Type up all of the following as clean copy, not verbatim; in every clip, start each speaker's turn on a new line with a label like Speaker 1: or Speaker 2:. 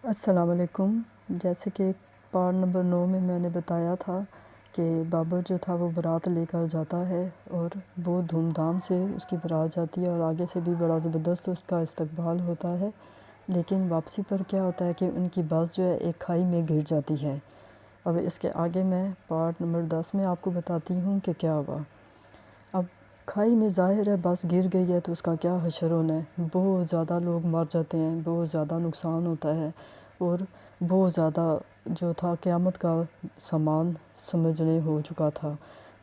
Speaker 1: السلام علیکم۔ جیسے کہ پارٹ نمبر 9 میں نے بتایا تھا کہ بابر جو تھا وہ برات لے کر جاتا ہے اور بہت دھوم دھام سے اس کی برات جاتی ہے اور آگے سے بھی بڑا زبردست اس کا استقبال ہوتا ہے، لیکن واپسی پر کیا ہوتا ہے کہ ان کی بس جو ہے ایک کھائی میں گر جاتی ہے۔ اب اس کے آگے میں پارٹ نمبر 10 میں آپ کو بتاتی ہوں کہ کیا ہوا۔ اب کھائی میں ظاہر ہے بس گر گئی ہے تو اس کا کیا حشر ہونا ہے، بہت زیادہ لوگ مر جاتے ہیں، بہت زیادہ نقصان ہوتا ہے اور بہت زیادہ جو تھا قیامت کا سامان سمجھنے ہو چکا تھا،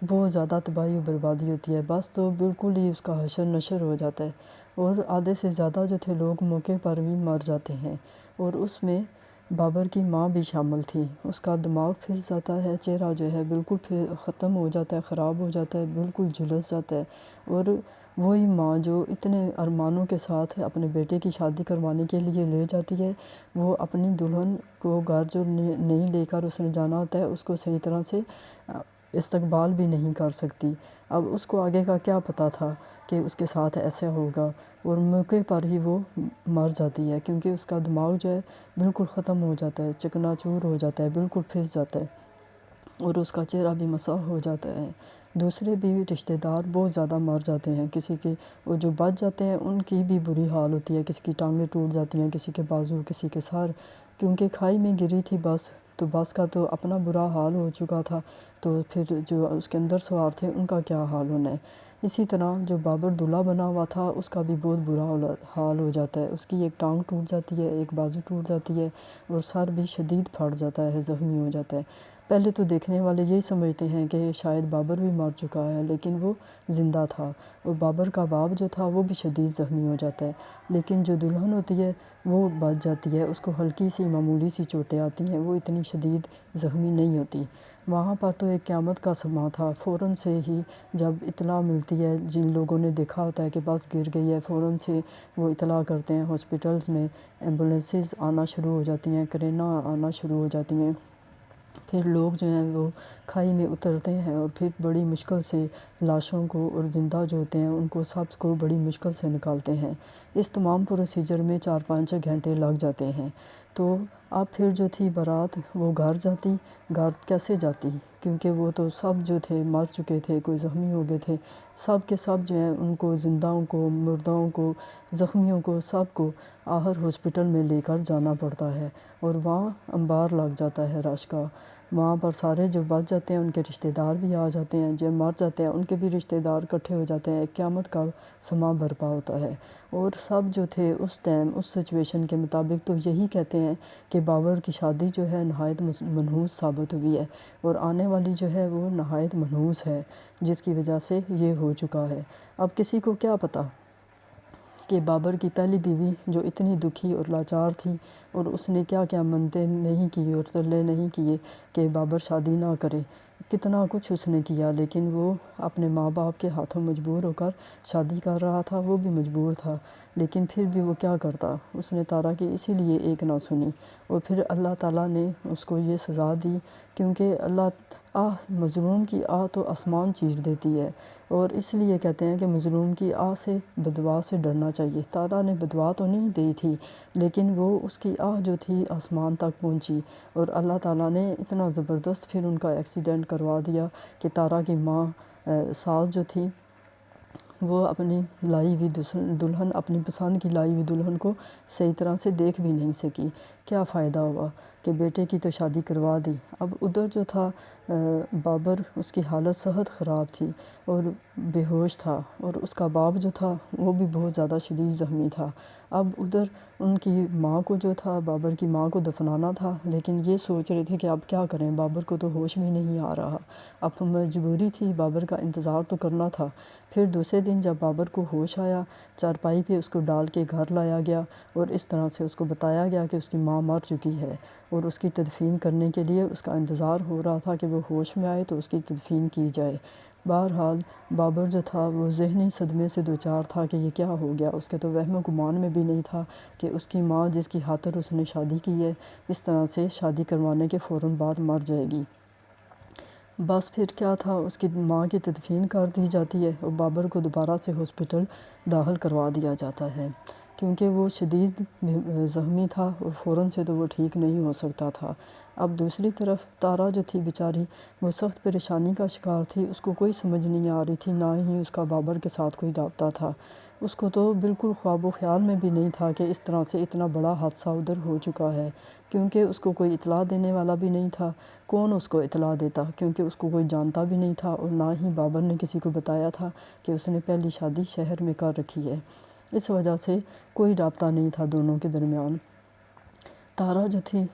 Speaker 1: بہت زیادہ تباہی و بربادی ہوتی ہے، بس تو بالکل ہی اس کا حشر نشر ہو جاتا ہے اور آدھے سے زیادہ جو تھے لوگ موقع پر بھی مر جاتے ہیں، اور اس میں بابر کی ماں بھی شامل تھی۔ اس کا دماغ پھس جاتا ہے، چہرہ جو ہے بالکل ختم ہو جاتا ہے، خراب ہو جاتا ہے، بالکل جھلس جاتا ہے، اور وہی ماں جو اتنے ارمانوں کے ساتھ اپنے بیٹے کی شادی کروانے کے لیے لے جاتی ہے، وہ اپنی دلہن کو گھر جو نہیں لے کر اس نے جانا ہوتا ہے اس کو صحیح طرح سے استقبال بھی نہیں کر سکتی۔ اب اس کو آگے کا کیا پتہ تھا کہ اس کے ساتھ ایسا ہوگا، اور موقع پر ہی وہ مر جاتی ہے کیونکہ اس کا دماغ جو ہے بالکل ختم ہو جاتا ہے، چکنا چور ہو جاتا ہے، بالکل پھس جاتا ہے اور اس کا چہرہ بھی مسح ہو جاتا ہے۔ دوسرے بھی رشتہ دار بہت زیادہ مر جاتے ہیں، کسی کے وہ جو بچ جاتے ہیں ان کی بھی بری حال ہوتی ہے، کسی کی ٹانگیں ٹوٹ جاتی ہیں، کسی کے بازو، کسی کے سر، کیونکہ کھائی میں گری تھی بس، تو بس کا تو اپنا برا حال ہو چکا تھا، تو پھر جو اس کے اندر سوار تھے ان کا کیا حال ہونا ہے۔ اسی طرح جو بابر دلہا بنا ہوا تھا اس کا بھی بہت برا حال ہو جاتا ہے، اس کی ایک ٹانگ ٹوٹ جاتی ہے، ایک بازو ٹوٹ جاتی ہے اور سر بھی شدید پھٹ جاتا ہے، زخمی ہو جاتا ہے۔ پہلے تو دیکھنے والے یہی سمجھتے ہیں کہ شاید بابر بھی مر چکا ہے، لیکن وہ زندہ تھا، اور بابر کا باپ جو تھا وہ بھی شدید زخمی ہو جاتا ہے، لیکن جو دلہن ہوتی ہے وہ بچ جاتی ہے، اس کو ہلکی سی معمولی سی چوٹیں آتی ہیں، وہ اتنی شدید زخمی نہیں ہوتی۔ وہاں پر تو ایک قیامت کا سماں تھا، فوراً سے ہی جب اطلاع ملتی ہے، جن لوگوں نے دیکھا ہوتا ہے کہ بس گر گئی ہے، فوراً سے وہ اطلاع کرتے ہیں، ہاسپٹلز میں ایمبولینسز آنا شروع ہو جاتی ہیں، کرینا آنا شروع ہو جاتی ہیں، پھر لوگ جو ہیں وہ کھائی میں اترتے ہیں اور پھر بڑی مشکل سے لاشوں کو اور زندہ جو ہوتے ہیں ان کو سب کو بڑی مشکل سے نکالتے ہیں۔ اس تمام پروسیجر میں 4-5 گھنٹے لگ جاتے ہیں۔ تو اب پھر جو تھی بارات وہ گھر جاتی، گھر کیسے جاتی، کیونکہ وہ تو سب جو تھے مر چکے تھے، کوئی زخمی ہو گئے تھے، سب کے سب جو ہیں ان کو زندہوں کو، مردوں کو، زخمیوں کو، سب کو آخر ہاسپٹل میں لے کر جانا پڑتا ہے، اور وہاں انبار لگ جاتا ہے رش کا۔ وہاں پر سارے جو بچ جاتے ہیں ان کے رشتہ دار بھی آ جاتے ہیں، جو مر جاتے ہیں ان کے بھی رشتہ دار اکٹھے ہو جاتے ہیں، ایک قیامت کا سماں برپا ہوتا ہے، اور سب جو تھے اس ٹائم اس سچویشن کے مطابق تو یہی کہتے ہیں کہ بابر کی شادی جو ہے نہایت منحوس ثابت ہوئی ہے، اور آنے والی جو ہے وہ نہایت منحوس ہے، جس کی وجہ سے یہ ہو چکا ہے۔ اب کسی کو کیا پتہ کہ بابر کی پہلی بیوی جو اتنی دکھی اور لاچار تھی، اور اس نے کیا کیا منتیں نہیں کی اور ترلے نہیں کیے کہ بابر شادی نہ کرے، کتنا کچھ اس نے کیا، لیکن وہ اپنے ماں باپ کے ہاتھوں مجبور ہو کر شادی کر رہا تھا، وہ بھی مجبور تھا، لیکن پھر بھی وہ کیا کرتا، اس نے تارا کی اسی لیے ایک نہ سنی، اور پھر اللہ تعالیٰ نے اس کو یہ سزا دی، کیونکہ مظلوم کی آہ تو آسمان چیر دیتی ہے، اور اس لیے کہتے ہیں کہ مظلوم کی آہ سے بددعا سے ڈرنا چاہیے۔ تارا نے بددعا تو نہیں دی تھی، لیکن وہ اس کی آہ جو تھی آسمان تک پہنچی، اور اللہ تعالیٰ نے اتنا زبردست پھر ان کا ایکسیڈنٹ کروا دیا کہ تارا کی ماں ساس جو تھی وہ اپنی لائی ہوئی دلہن، اپنی پسند کی لائی ہوئی دلہن کو صحیح طرح سے دیکھ بھی نہیں سکی۔ کیا فائدہ ہوا کہ بیٹے کی تو شادی کروا دی۔ اب ادھر جو تھا بابر، اس کی حالت صحت خراب تھی اور بے ہوش تھا، اور اس کا باپ جو تھا وہ بھی بہت زیادہ شدید زخمی تھا۔ اب ادھر ان کی ماں کو جو تھا، بابر کی ماں کو دفنانا تھا، لیکن یہ سوچ رہے تھے کہ اب کیا کریں، بابر کو تو ہوش بھی نہیں آ رہا، اب مجبوری تھی، بابر کا انتظار تو کرنا تھا۔ پھر دوسرے دن جب بابر کو ہوش آیا، چارپائی پہ اس کو ڈال کے گھر لایا گیا، اور اس طرح سے اس کو بتایا گیا کہ اس کی ماں مر چکی ہے، اور اس کی تدفین کرنے کے لیے اس کا انتظار ہو رہا تھا کہ وہ ہوش میں آئے تو اس کی تدفین کی جائے۔ بہرحال بابر جو تھا وہ ذہنی صدمے سے دوچار تھا کہ یہ کیا ہو گیا، اس کے تو وہم و گمان میں بھی نہیں تھا کہ اس کی ماں جس کی خاطر اس نے شادی کی ہے اس طرح سے شادی کروانے کے فوراً بعد مر جائے گی۔ بس پھر کیا تھا، اس کی ماں کی تدفین کر دی جاتی ہے اور بابر کو دوبارہ سے ہاسپٹل داخل کروا دیا جاتا ہے۔ کیونکہ وہ شدید زخمی تھا اور فوراً سے تو وہ ٹھیک نہیں ہو سکتا تھا۔ اب دوسری طرف تارا جو تھی بیچاری وہ سخت پریشانی کا شکار تھی، اس کو کوئی سمجھ نہیں آ رہی تھی، نہ ہی اس کا بابر کے ساتھ کوئی رابطہ تھا۔ اس کو تو بالکل خواب و خیال میں بھی نہیں تھا کہ اس طرح سے اتنا بڑا حادثہ ادھر ہو چکا ہے، کیونکہ اس کو کوئی اطلاع دینے والا بھی نہیں تھا۔ کون اس کو اطلاع دیتا، کیونکہ اس کو کوئی جانتا بھی نہیں تھا، اور نہ ہی بابر نے کسی کو بتایا تھا کہ اس نے پہلی شادی شہر میں کر رکھی ہے۔ اس وجہ سے کوئی رابطہ نہیں تھا دونوں کے درمیان۔ تارا جو تھی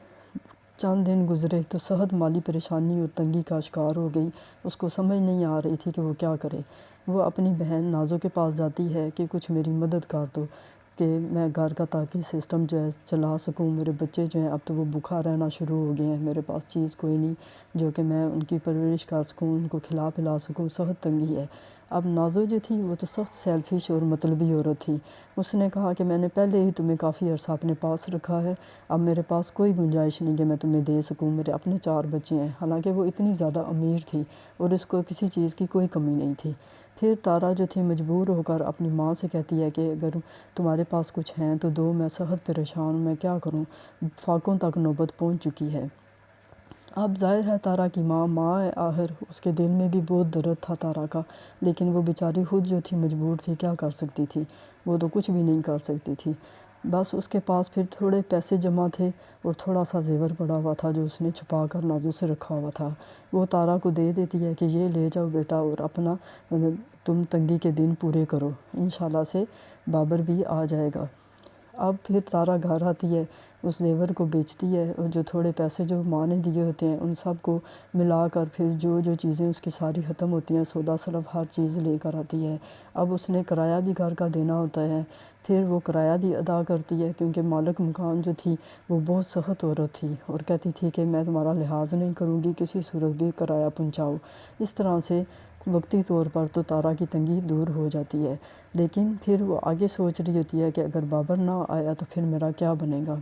Speaker 1: چند دن گزرے تو سخت مالی پریشانی اور تنگی کا شکار ہو گئی۔ اس کو سمجھ نہیں آ رہی تھی کہ وہ کیا کرے۔ وہ اپنی بہن نازو کے پاس جاتی ہے کہ کچھ میری مدد کر دو کہ میں گھر کا تاکہ سسٹم جو ہے چلا سکوں۔ میرے بچے جو ہیں اب تو وہ بھوکا رہنا شروع ہو گئے ہیں، میرے پاس چیز کوئی نہیں جو کہ میں ان کی پرورش کر سکوں، ان کو کھلا پلا سکوں، سخت تنگی ہے۔ اب نازو جو تھی وہ تو سخت سیلفش اور مطلبی عورت تھی۔ اس نے کہا کہ میں نے پہلے ہی تمہیں کافی عرصہ اپنے پاس رکھا ہے، اب میرے پاس کوئی گنجائش نہیں کہ میں تمہیں دے سکوں، میرے اپنے 4 بچے ہیں۔ حالانکہ وہ اتنی زیادہ امیر تھی اور اس کو کسی چیز کی کوئی کمی نہیں تھی۔ پھر تارا جو تھی مجبور ہو کر اپنی ماں سے کہتی ہے کہ اگر تمہارے پاس کچھ ہیں تو دو، میں سخت پریشان ہوں، میں کیا کروں، فاقوں تک نوبت پہنچ چکی ہے۔ اب ظاہر ہے تارا کی ماں ہے، آخر اس کے دل میں بھی بہت درد تھا تارا کا، لیکن وہ بیچاری خود جو تھی مجبور تھی، کیا کر سکتی تھی، وہ تو کچھ بھی نہیں کر سکتی تھی۔ بس اس کے پاس پھر تھوڑے پیسے جمع تھے اور تھوڑا سا زیور پڑا ہوا تھا جو اس نے چھپا کر نازو سے رکھا ہوا تھا۔ وہ تارا کو دے دیتی ہے کہ یہ لے جاؤ بیٹا اور اپنا تم تنگی کے دن پورے کرو، انشاءاللہ سے بابر بھی آ جائے گا۔ اب پھر تارا گھر آتی ہے، اس زیور کو بیچتی ہے اور جو تھوڑے پیسے جو ماں نے دیے ہوتے ہیں ان سب کو ملا کر پھر جو چیزیں اس کی ساری ختم ہوتی ہیں، سودا سلف ہر چیز لے کر آتی ہے۔ اب اس نے کرایہ بھی گھر کا دینا ہوتا ہے، پھر وہ کرایہ بھی ادا کرتی ہے، کیونکہ مالک مکان جو تھی وہ بہت سخت عورت تھی اور کہتی تھی کہ میں تمہارا لحاظ نہیں کروں گی، کسی صورت بھی کرایہ پہنچاؤ۔ اس طرح سے وقتی طور پر تو تارا کی تنگی دور ہو جاتی ہے، لیکن پھر وہ آگے سوچ رہی ہوتی ہے کہ اگر بابر نہ آیا تو پھر میرا کیا بنے گا۔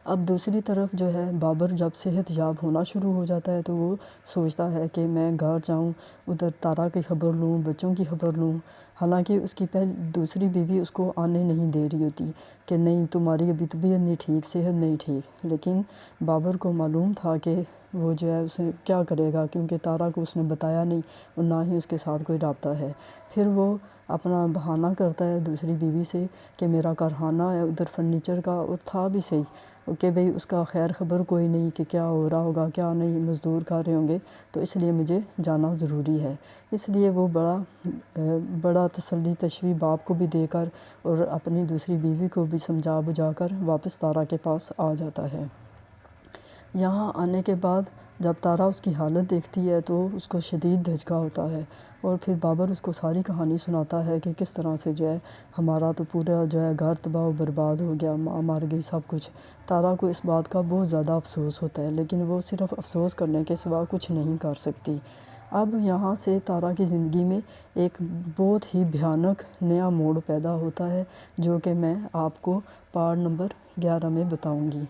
Speaker 1: اب دوسری طرف جو ہے بابر جب صحت یاب ہونا شروع ہو جاتا ہے تو وہ سوچتا ہے کہ میں گھر جاؤں، ادھر تارا کی خبر لوں، بچوں کی خبر لوں۔ حالانکہ اس کی دوسری بیوی اس کو آنے نہیں دے رہی ہوتی کہ نہیں تمہاری ابھی طبیعت نہیں ٹھیک، صحت نہیں ٹھیک، لیکن بابر کو معلوم تھا کہ وہ جو ہے اسے کیا کرے گا، کیونکہ تارا کو اس نے بتایا نہیں اور نہ ہی اس کے ساتھ کوئی رابطہ ہے۔ پھر وہ اپنا بہانہ کرتا ہے دوسری بیوی سے کہ میرا کارخانہ ہے ادھر فرنیچر کا، اور تھا بھی صحیح کہ بھئی اس کا خیر خبر کوئی نہیں کہ کیا ہو رہا ہوگا، کیا نہیں، مزدور کر رہے ہوں گے، تو اس لیے مجھے جانا ضروری ہے۔ اس لیے وہ بڑا تسلی تشویش باپ کو بھی دے کر اور اپنی دوسری بیوی کو بھی سمجھا بجھا کر واپس تارا کے پاس آ جاتا ہے۔ یہاں آنے کے بعد جب تارا اس کی حالت دیکھتی ہے تو اس کو شدید دھچکا ہوتا ہے، اور پھر بابر اس کو ساری کہانی سناتا ہے کہ کس طرح سے جو ہے ہمارا تو پورا جو ہے گھر تباہ و برباد ہو گیا، ماں مر گئی، سب کچھ۔ تارا کو اس بات کا بہت زیادہ افسوس ہوتا ہے، لیکن وہ صرف افسوس کرنے کے سوا کچھ نہیں کر سکتی۔ اب یہاں سے تارا کی زندگی میں ایک بہت ہی بھیانک نیا موڑ پیدا ہوتا ہے، جو کہ میں آپ کو پارٹ نمبر 11 میں بتاؤں گی۔